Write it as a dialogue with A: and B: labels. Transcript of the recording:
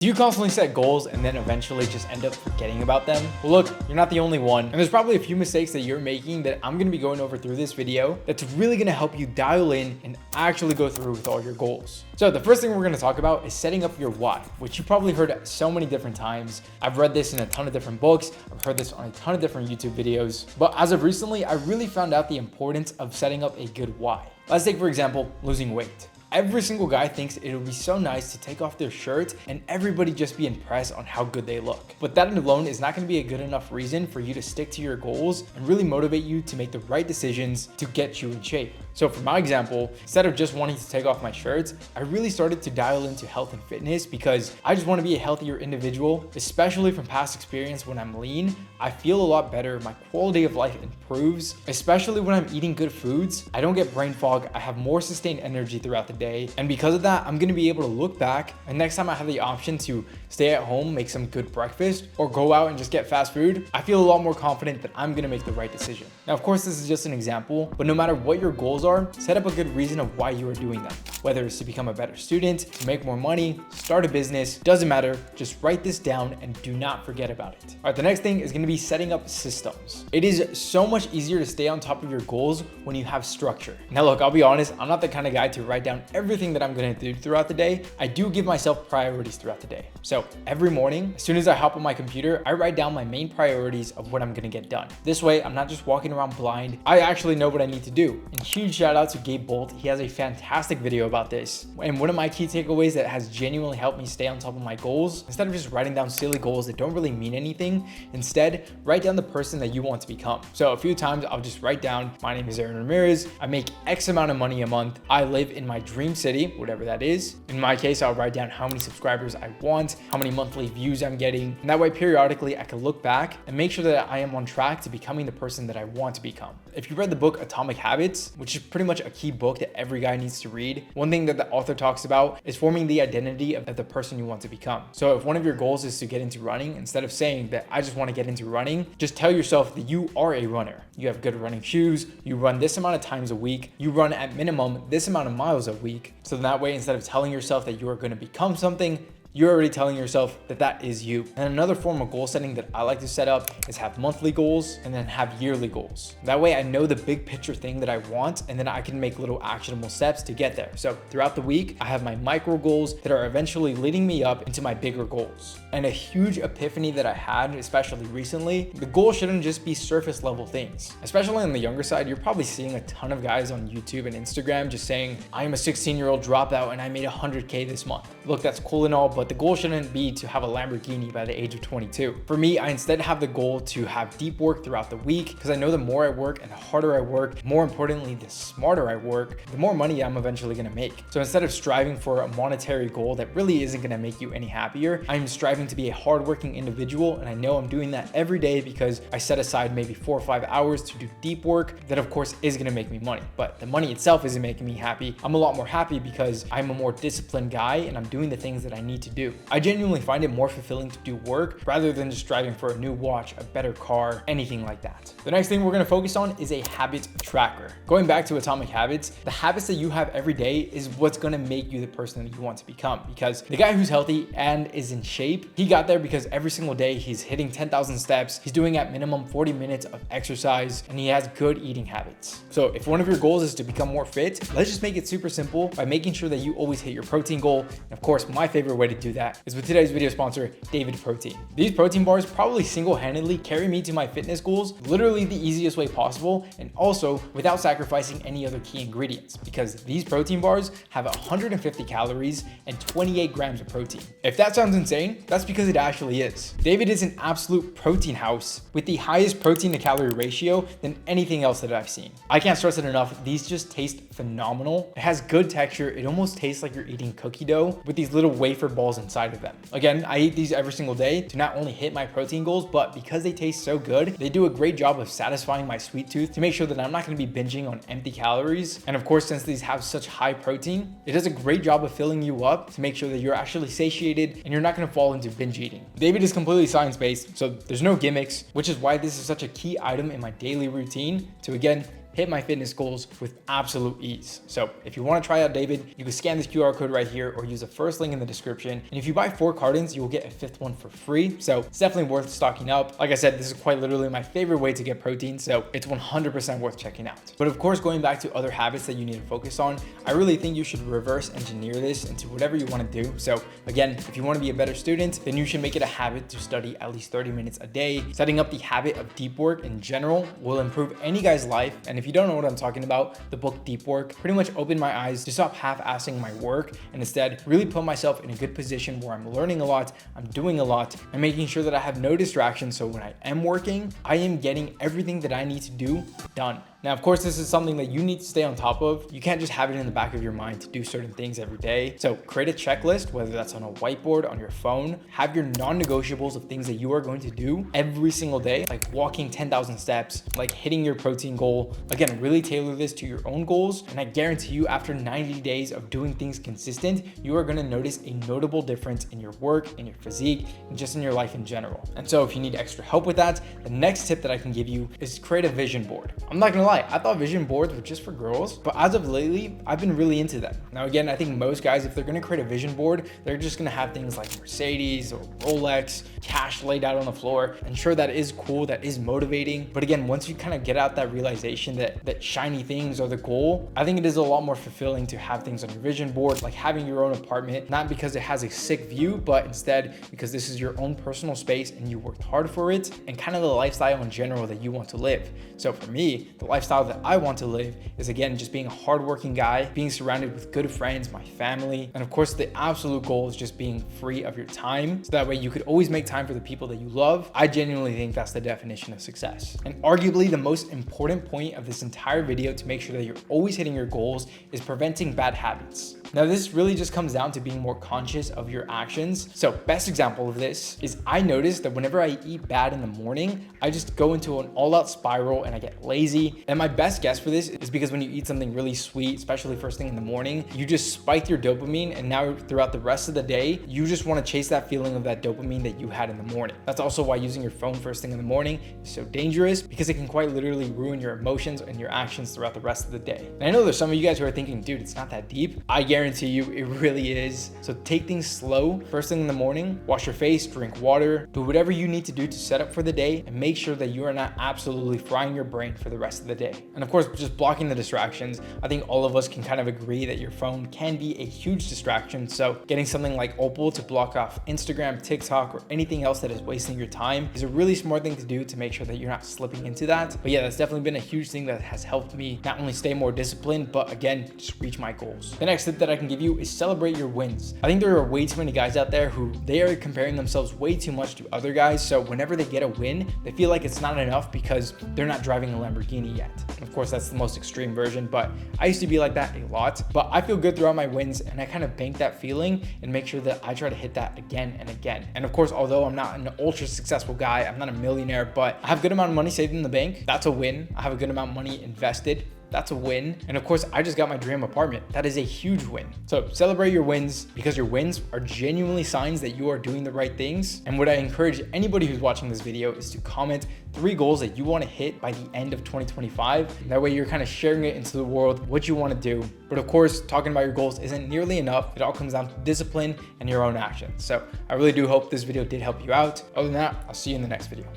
A: Do you constantly set goals and then eventually just end up forgetting about them? Well, look, you're not the only one. And there's probably a few mistakes that you're making that I'm gonna be going over through this video that's really gonna help you dial in and actually go through with all your goals. So the first thing we're gonna talk about is setting up your why, which you probably heard so many different times. I've read this in a ton of different books. I've heard this on a ton of different YouTube videos. But as of recently, I really found out the importance of setting up a good why. Let's take, for example, losing weight. Every single guy thinks it would be so nice to take off their shirt and everybody just be impressed on how good they look. But that alone is not going to be a good enough reason for you to stick to your goals and really motivate you to make the right decisions to get you in shape. So for my example, instead of just wanting to take off my shirts, I really started to dial into health and fitness because I just want to be a healthier individual, especially from past experience. When I'm lean, I feel a lot better. My quality of life improves, especially when I'm eating good foods. I don't get brain fog. I have more sustained energy throughout the day. And because of that, I'm going to be able to look back, and next time I have the option to stay at home, make some good breakfast, or go out and just get fast food, I feel a lot more confident that I'm going to make the right decision. Now, of course, this is just an example, but no matter what your goals are, set up a good reason of why you are doing them. Whether it's to become a better student, to make more money, start a business, doesn't matter. Just write this down and do not forget about it. All right, the next thing is going to be setting up systems. It is so much easier to stay on top of your goals when you have structure. Now, look, I'll be honest, I'm not the kind of guy to write down everything that I'm going to do throughout the day. I do give myself priorities throughout the day. So every morning, as soon as I hop on my computer, I write down my main priorities of what I'm going to get done. This way, I'm not just walking around blind. I actually know what I need to do. And huge shout out to Gabe Bolt. He has a fantastic video about this. And one of my key takeaways that has genuinely helped me stay on top of my goals, instead of just writing down silly goals that don't really mean anything, instead write down the person that you want to become. So a few times I'll just write down, my name is Ramirez. I make X amount of money a month. I live in my dream city, whatever that is. In my case, I'll write down how many subscribers I want, how many monthly views I'm getting. And that way, periodically, I can look back and make sure that I am on track to becoming the person that I want to become. If you read the book Atomic Habits, which is pretty much a key book that every guy needs to read, one thing that the author talks about is forming the identity of the person you want to become. So if one of your goals is to get into running, instead of saying that I just want to get into running, just tell yourself that you are a runner. You have good running shoes, you run this amount of times a week, you run at minimum this amount of miles a week. So that way, instead of telling yourself that you are going to become something, you're already telling yourself that that is you. And another form of goal setting that I like to set up is have monthly goals and then have yearly goals. That way I know the big picture thing that I want, and then I can make little actionable steps to get there. So throughout the week, I have my micro goals that are eventually leading me up into my bigger goals. And a huge epiphany that I had, especially recently, the goal shouldn't just be surface level things. Especially on the younger side, you're probably seeing a ton of guys on YouTube and Instagram just saying, I am a 16-year-old dropout and I made 100K this month. Look, that's cool and all, but the goal shouldn't be to have a Lamborghini by the age of 22. For me, I instead have the goal to have deep work throughout the week, because I know the more I work and the harder I work, more importantly, the smarter I work, the more money I'm eventually gonna make. So instead of striving for a monetary goal that really isn't gonna make you any happier, I'm striving to be a hardworking individual, and I know I'm doing that every day because I set aside maybe 4 or 5 hours to do deep work that of course is gonna make me money. But the money itself isn't making me happy. I'm a lot more happy because I'm a more disciplined guy and I'm doing the things that I need to do. I genuinely find it more fulfilling to do work rather than just striving for a new watch, a better car, anything like that. The next thing we're going to focus on is a habit tracker. Going back to Atomic Habits, the habits that you have every day is what's going to make you the person that you want to become, because the guy who's healthy and is in shape, he got there because every single day he's hitting 10,000 steps, he's doing at minimum 40 minutes of exercise, and he has good eating habits. So if one of your goals is to become more fit, let's just make it super simple by making sure that you always hit your protein goal. And of course, my favorite way to do that is with today's video sponsor, David Protein. These protein bars probably single-handedly carry me to my fitness goals, literally the easiest way possible, and also without sacrificing any other key ingredients, because these protein bars have 150 calories and 28 grams of protein. If that sounds insane, that's because it actually is. David is an absolute protein house with the highest protein to calorie ratio than anything else that I've seen. I can't stress it enough, these just taste phenomenal. It has good texture, it almost tastes like you're eating cookie dough with these little wafer balls inside of them. Again, I eat these every single day to not only hit my protein goals, but because they taste so good, they do a great job of satisfying my sweet tooth to make sure that I'm not going to be binging on empty calories. And of course, since these have such high protein, it does a great job of filling you up to make sure that you're actually satiated and you're not going to fall into binge eating. David is completely science-based, so there's no gimmicks, which is why this is such a key item in my daily routine to, again, hit my fitness goals with absolute ease. So if you want to try out David, you can scan this QR code right here or use the first link in the description. And if you buy 4 cartons, you will get a 5th one for free. So it's definitely worth stocking up. Like I said, this is quite literally my favorite way to get protein. So it's 100% worth checking out. But of course, going back to other habits that you need to focus on, I really think you should reverse engineer this into whatever you want to do. So again, if you want to be a better student, then you should make it a habit to study at least 30 minutes a day. Setting up the habit of deep work in general will improve any guy's life. And if you don't know what I'm talking about, the book Deep Work pretty much opened my eyes to stop half-assing my work and instead really put myself in a good position where I'm learning a lot, I'm doing a lot, and making sure that I have no distractions. So when I am working, I am getting everything that I need to do done. Now, of course, this is something that you need to stay on top of. You can't just have it in the back of your mind to do certain things every day. So create a checklist, whether that's on a whiteboard, on your phone. Have your non-negotiables of things that you are going to do every single day, like walking 10,000 steps, like hitting your protein goal. Again, really tailor this to your own goals. And I guarantee you, after 90 days of doing things consistent, you are going to notice a notable difference in your work, in your physique, and just in your life in general. And so if you need extra help with that, the next tip that I can give you is create a vision board. I'm not going to lie, I thought vision boards were just for girls, but as of lately, I've been really into them. Now, again, I think most guys, if they're gonna create a vision board, they're just gonna have things like Mercedes or Rolex, cash laid out on the floor. And sure, that is cool, that is motivating. But again, once you kind of get out that realization that shiny things are the goal, I think it is a lot more fulfilling to have things on your vision board, like having your own apartment, not because it has a sick view, but instead because this is your own personal space and you worked hard for it, and kind of the lifestyle in general that you want to live. So for me, the lifestyle that I want to live is, again, just being a hardworking guy, being surrounded with good friends, my family, and of course the absolute goal is just being free of your time, so that way you could always make time for the people that you love. I genuinely think that's the definition of success. And arguably the most important point of this entire video to make sure that you're always hitting your goals is preventing bad habits. Now, this really just comes down to being more conscious of your actions. So best example of this is I noticed that whenever I eat bad in the morning, I just go into an all-out spiral and I get lazy. And my best guess for this is because when you eat something really sweet, especially first thing in the morning, you just spike your dopamine, and now throughout the rest of the day, you just want to chase that feeling of that dopamine that you had in the morning. That's also why using your phone first thing in the morning is so dangerous, because it can quite literally ruin your emotions and your actions throughout the rest of the day. And I know there's some of you guys who are thinking, dude, it's not that deep. I guarantee you it really is. So take things slow first thing in the morning, wash your face, drink water, do whatever you need to do to set up for the day, and make sure that you are not absolutely frying your brain for the rest of the day. And of course, just blocking the distractions. I think all of us can kind of agree that your phone can be a huge distraction. So getting something like Opal to block off Instagram, TikTok, or anything else that is wasting your time is a really smart thing to do to make sure that you're not slipping into that. But yeah, that's definitely been a huge thing that has helped me not only stay more disciplined, but again, just reach my goals. The next tip that I can give you is celebrate your wins. I think there are way too many guys out there who they are comparing themselves way too much to other guys. So whenever they get a win, they feel like it's not enough because they're not driving a Lamborghini yet. Of course, that's the most extreme version, but I used to be like that a lot. But I feel good throughout my wins, and I kind of bank that feeling and make sure that I try to hit that again and again. And of course, although I'm not an ultra successful guy, I'm not a millionaire, but I have a good amount of money saved in the bank. That's a win. I have a good amount of money invested. That's a win. And of course, I just got my dream apartment. That is a huge win. So celebrate your wins, because your wins are genuinely signs that you are doing the right things. And what I encourage anybody who's watching this video is to comment 3 goals that you want to hit by the end of 2025. That way you're kind of sharing it into the world, what you want to do. But of course, talking about your goals isn't nearly enough. It all comes down to discipline and your own actions. So I really do hope this video did help you out. Other than that, I'll see you in the next video.